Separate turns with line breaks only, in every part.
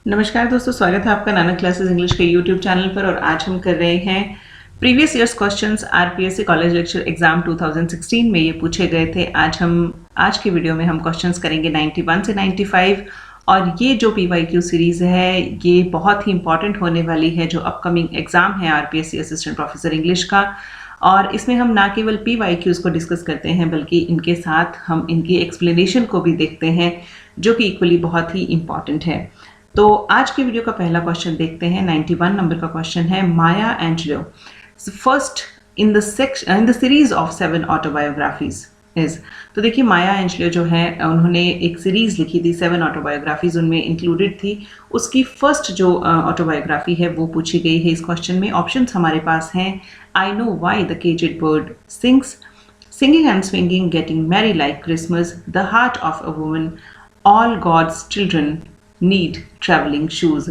नमस्कार दोस्तों, स्वागत है आपका नाना क्लासेस इंग्लिश के यूट्यूब चैनल पर। और आज हम कर रहे हैं previous years questions. RPSC college lecture exam 2016 में ये पूछे गए थे। आज की वीडियो में हम क्वेश्चंस करेंगे 91 से 95। और ये जो पीवाईक्यू सीरीज है ये बहुत ही इंपॉर्टेंट होने वाली है, जो अपकमिंग एग्जाम है आरपीएससी असिस्टेंट प्रोफेसर इंग्लिश का। और इसमें हम ना केवल पीवाईक्यूज को डिस्कस करते हैं बल्कि इनके साथ हम इनकी एक्सप्लेनेशन को भी देखते हैं, जो कि इक्वली बहुत ही इंपॉर्टेंट है। तो आज की वीडियो का पहला क्वेश्चन देखते हैं। 91 नंबर का क्वेश्चन है, Maya Angelou first in the series of 7 autobiographies is. तो देखिए, माया एंजेलो जो है उन्होंने एक सीरीज लिखी थी, 7 ऑटोबायोग्राफीज उनमें इंक्लूडेड थी। उसकी फर्स्ट जो ऑटोबायोग्राफी है वो पूछी गई है इस क्वेश्चन में। ऑप्शंस हमारे पास हैं, I know why the caged bird sings, singing and swinging, getting merry like Christmas, the heart of a woman, all God's children need travelling shoes.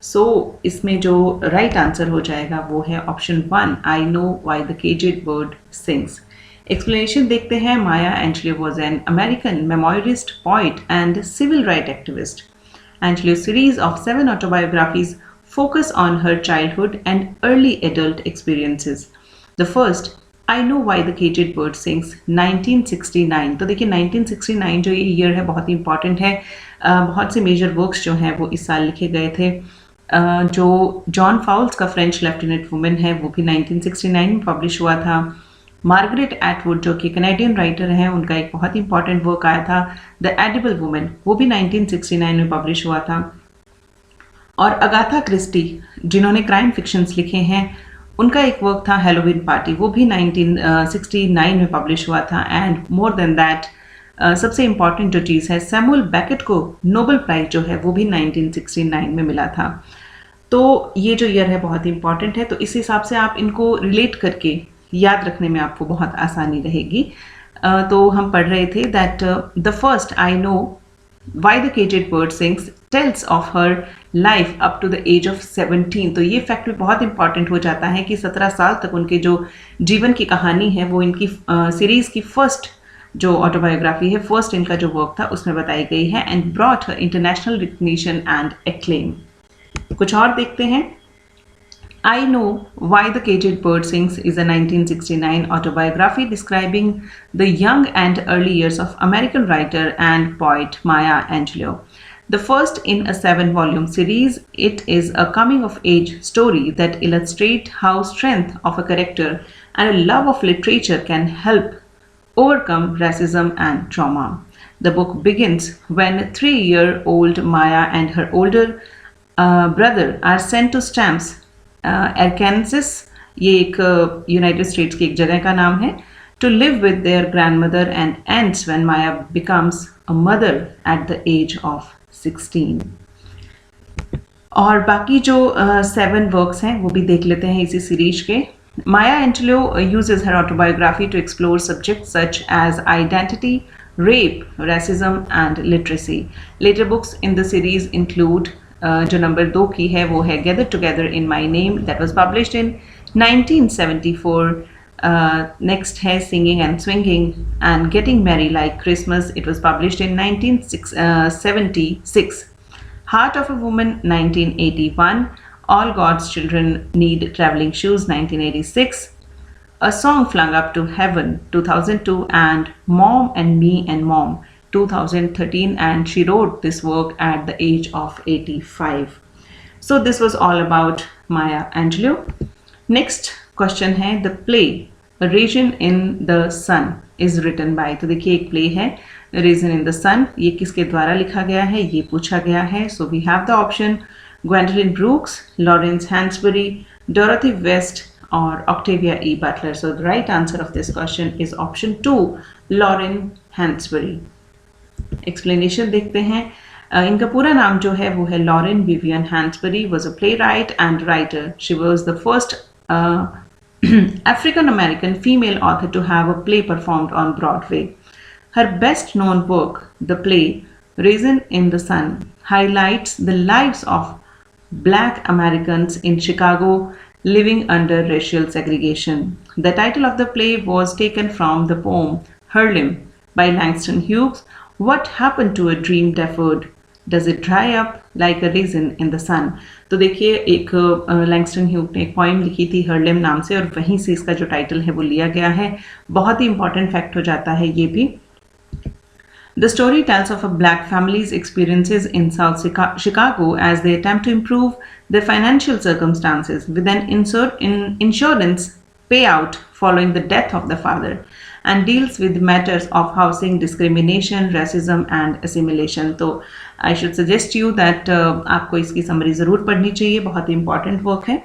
So इसमें जो राइट आंसर हो जाएगा वो है option 1, I know why the caged bird sings. Explanation देखते हैं। Maya Angelou was an American memoirist, poet and civil right activist. Angelou's series of 7 autobiographies focus on her childhood and early adult experiences. The first, I Know Why the Caged Bird Sings, 1969. तो देखिए 1969 जो ये year है बहुत ही important है। बहुत से major works जो हैं वो इस साल लिखे गए थे। जो जॉन फाउल्स का फ्रेंच लेफ्टिनेंट वुमेन है वो भी 1969 में पब्लिश हुआ था। मार्गरेट एटवुड जो कि कनेडियन राइटर हैं, उनका एक बहुत ही इंपॉर्टेंट वर्क आया था, द एडिबल वुमेन, वो भी 1969 में पब्लिश हुआ था। और अगाथा क्रिस्टी जिन्होंने क्राइम फिक्शंस लिखे हैं, उनका एक वर्क था हैलोवीन पार्टी, वो भी 1969 में पब्लिश हुआ था। एंड मोर देन दैट, सबसे इम्पॉर्टेंट जो चीज़ है, सैमुअल बैकेट को नोबेल प्राइज जो है वो भी 1969 में मिला था। तो ये जो ईयर है बहुत ही इंपॉर्टेंट है। तो इस हिसाब से आप इनको रिलेट करके याद रखने में आपको बहुत आसानी रहेगी। तो हम पढ़ रहे थे that the first, I know why the caged bird sings, tells of her life up to the age of 17। तो ये फैक्ट भी बहुत इंपॉर्टेंट हो जाता है कि 17 साल तक उनके जो जीवन की कहानी है वो इनकी सीरीज की फर्स्ट जो ऑटोबायोग्राफी है, फर्स्ट इनका जो वर्क था उसमें बताई गई है। And brought her international recognition and acclaim. कुछ और देखते हैं। I Know Why the Caged Bird Sings is a 1969 autobiography describing the young and early years of American writer and poet Maya Angelou. The first in a 7-volume series, it is a coming-of-age story that illustrates how strength of a character and a love of literature can help overcome racism and trauma. The book begins when 3-year-old Maya and her older brother are sent to Stamps, Arkansas, ये एक United states की एक जगह का नाम है, to live with their grandmother, and ends when Maya becomes a mother at the age of 16. और बाकी जो 7 वर्क्स हैं वो भी देख लेते हैं इसी सीरीज के। Maya Angelou uses her autobiography to explore subjects such as identity, rape, racism, and literacy. Later books in the series include जो नंबर 2 की है वो है Gather Together in My Name, that was published in 1974. Next है Singing and Swinging and Getting Merry Like Christmas, it was published in 1976. Heart of a Woman 1981, All God's Children Need Traveling Shoes 1986, A Song Flung Up to Heaven 2002, and Mom and Me and Mom 2013, and she wrote this work at the age of 85. So this was all about Maya Angelou. Next question है, the play A Raisin in the Sun is written by. तो देखिए एक play है A Raisin in the Sun, ये किसके द्वारा लिखा गया है ये पूछा गया है। So we have the option Gwendolyn Brooks, Lawrence Hansberry, Dorothy West or Octavia E. Butler. So the right answer of this question is option 2, Lawrence Hansberry. Explanation देखते हैं। इनका पूरा नाम जो है वो है Lorraine Vivian Hansberry, was a playwright and writer. She was the first African American female author to have a play performed on Broadway. Her best known work, the play Raisin in the Sun, highlights the lives of Black Americans in Chicago living under racial segregation. The title of the play was taken from the poem Harlem by Langston Hughes. What happened to a dream deferred? Does it dry up like a raisin in the sun? तो देखिए एक Langston Hugh ने एक poem लिखी थी हर्लेम नाम से और वहीं से इसका जो टाइटल है वो लिया गया है. बहुत ही इंपॉर्टेंट फैक्ट हो जाता है ये भी. The story tells of a black family's experiences in South Chicago as they attempt to improve their financial circumstances with an insurance payout following the death of the father, and deals with matters of housing, discrimination, racism and assimilation. तो I should suggest you that आपको इसकी summary ज़रूर पढ़नी चाहिए, बहुत ही important work है.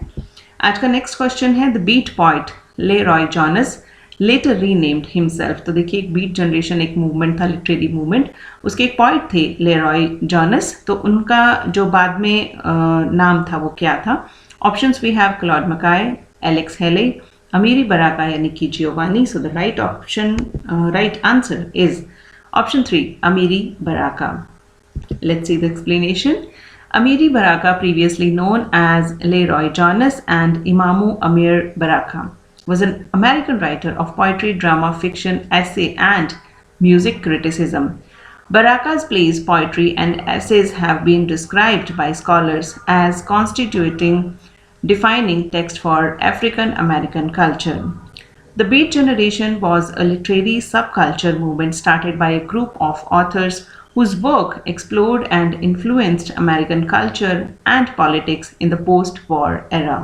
आज का नेक्स्ट क्वेश्चन है the beat poet LeRoi Jones later renamed himself. तो देखिए एक बीट जनरेशन एक मूवमेंट था, लिटरेरी मूवमेंट, उसके एक पॉइट थे ले रॉय जॉनस. तो उनका जो बाद में नाम था वो क्या था? Options we have Claude McKay, Alex Haley, Amiri Baraka या Nikki Giovanni. So the right option, right answer is option 3, Amiri Baraka. Let's see the explanation. Amiri Baraka, previously known as Leroy Jones and Imamu Amir Baraka, was an American writer of poetry, drama, fiction, essay, and music criticism. Baraka's plays, poetry, and essays have been described by scholars as constituting defining text for African American culture. The Beat generation was a literary subculture movement started by a group of authors whose work explored and influenced American culture and politics in the post-war era.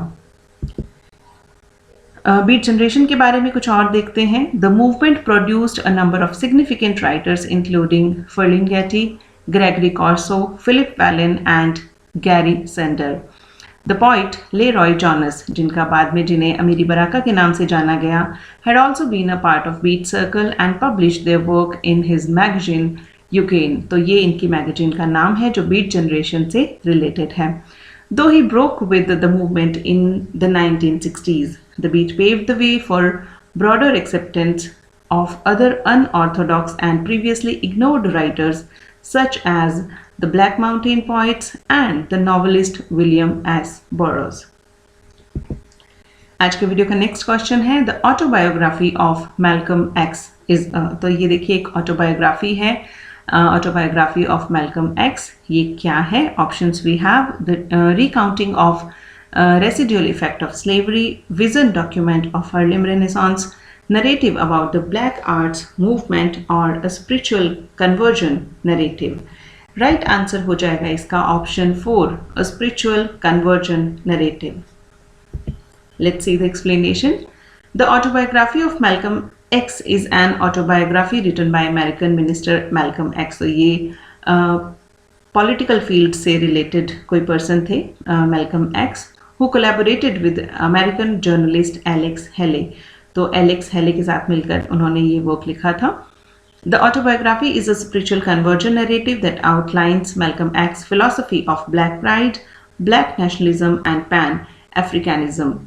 Beat generation के बारे में कुछ और देखते हैं. The movement produced a number of significant writers including Ferlinghetti, Gregory Corso, Philip Whelan and Gary Sender. The poet Leroy Jones, जिनका बाद में जिन्हें अमीरी बराका के नाम से जाना गया, had also been a part of Beat Circle and published their work in his magazine Yukon. तो ये इनकी मैगजीन का नाम है जो बीट जनरेशन से रिलेटेड है. Though he broke with the movement in the 1960s, the beat paved the way for broader acceptance of other unorthodox and previously ignored writers such as the Black Mountain Poets and the novelist William S. Burroughs. आज के video का next question है the autobiography of Malcolm x is. तो ये देखिए एक autobiography है, Autobiography of Malcolm X. ये क्या है? Options we have the recounting of residual effect of slavery, vision document of Harlem Renaissance, narrative about the Black Arts movement or a spiritual conversion narrative. Right answer हो जाएगा इसका option 4, a spiritual conversion narrative. Let's see the explanation. The Autobiography of Malcolm X is an autobiography written by American minister Malcolm X. तो ये political field से related कोई person थे, Malcolm X, who collaborated with American journalist Alex Haley. तो Alex Haley के साथ मिलकर उन्होंने ये work लिखा था. The autobiography is a spiritual conversion narrative that outlines Malcolm X's philosophy of black pride, black nationalism, and pan-Africanism.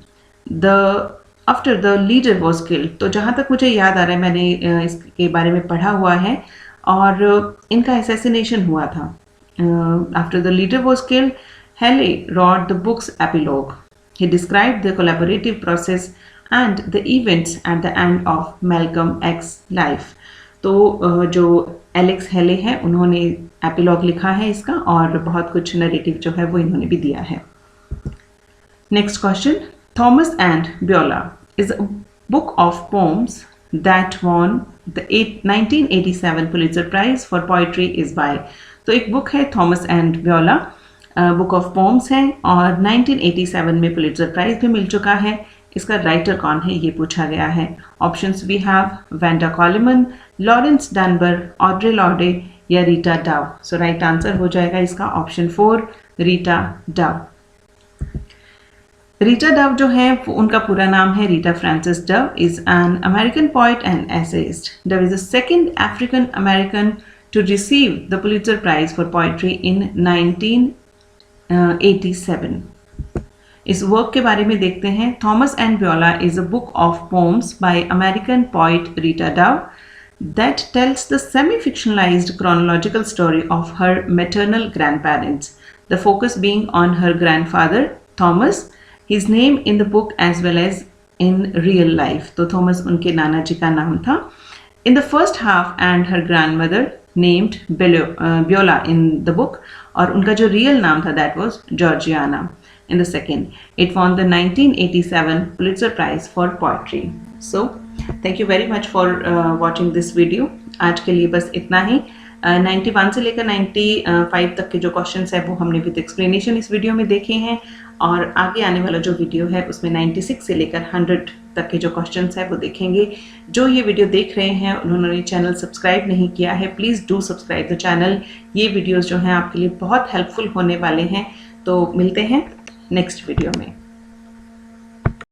After the leader was killed. तो जहाँ तक मुझे याद आ रहा है मैंने इसके बारे में पढ़ा हुआ है और इनका assassination हुआ था. After the leader was killed, Haley wrote the book's epilogue. He described the collaborative process and the events at the end of Malcolm X's life. तो जो एलेक्स हेले हैं उन्होंने एपिलॉग लिखा है इसका और बहुत कुछ नरेटिव जो है वो इन्होंने भी दिया है. Next question. Thomas and Buelah is a book of poems that won the 1987 Pulitzer Prize for Poetry is by. तो एक बुक है Thomas and Beulah, book of poems है और 1987 में पुलिट्जर प्राइज भी मिल चुका है. इसका राइटर कौन है ये पूछा गया है. Options we have Wanda Coleman, Laurence Dunbar, Audre Lorde या Rita Dove. So right answer हो जाएगा इसका option 4, Rita Dove. Rita Dove जो है वो उनका पूरा नाम है Rita Frances Dove, is an American poet and essayist. Dove is the second African American to receive the Pulitzer prize for poetry in 1987. इस वर्क के बारे में देखते हैं. Thomas and Beulah is a book of poems bye American poet Rita Dove that tells the semi-fictionalized chronological story of her maternal grandparents, the focus being on her grandfather, Thomas, his name in the book as well as in real life. तो Thomas उनके नाना जी का नाम था. In the first half and her grandmother, named Buelah in the book, और उनका जो real नाम था that was Georgiana. In the second, it won the 1987 Pulitzer Prize for Poetry. So, thank you very much for watching this video. आज के लिए बस इतना ही. 91 से लेकर 95 तक के जो क्वेश्चंस है वो हमने विद एक्सप्लेनेशन इस वीडियो में देखे हैं, और आगे आने वाला जो वीडियो है उसमें 96 से लेकर 100 तक के जो क्वेश्चंस है वो देखेंगे. जो ये वीडियो देख रहे हैं उन्होंने चैनल सब्सक्राइब नहीं किया है, please do subscribe the channel. ये वीडियोज़ जो हैं आपके लिए बहुत हेल्पफुल होने वाले हैं. तो मिलते हैं नेक्स्ट वीडियो में.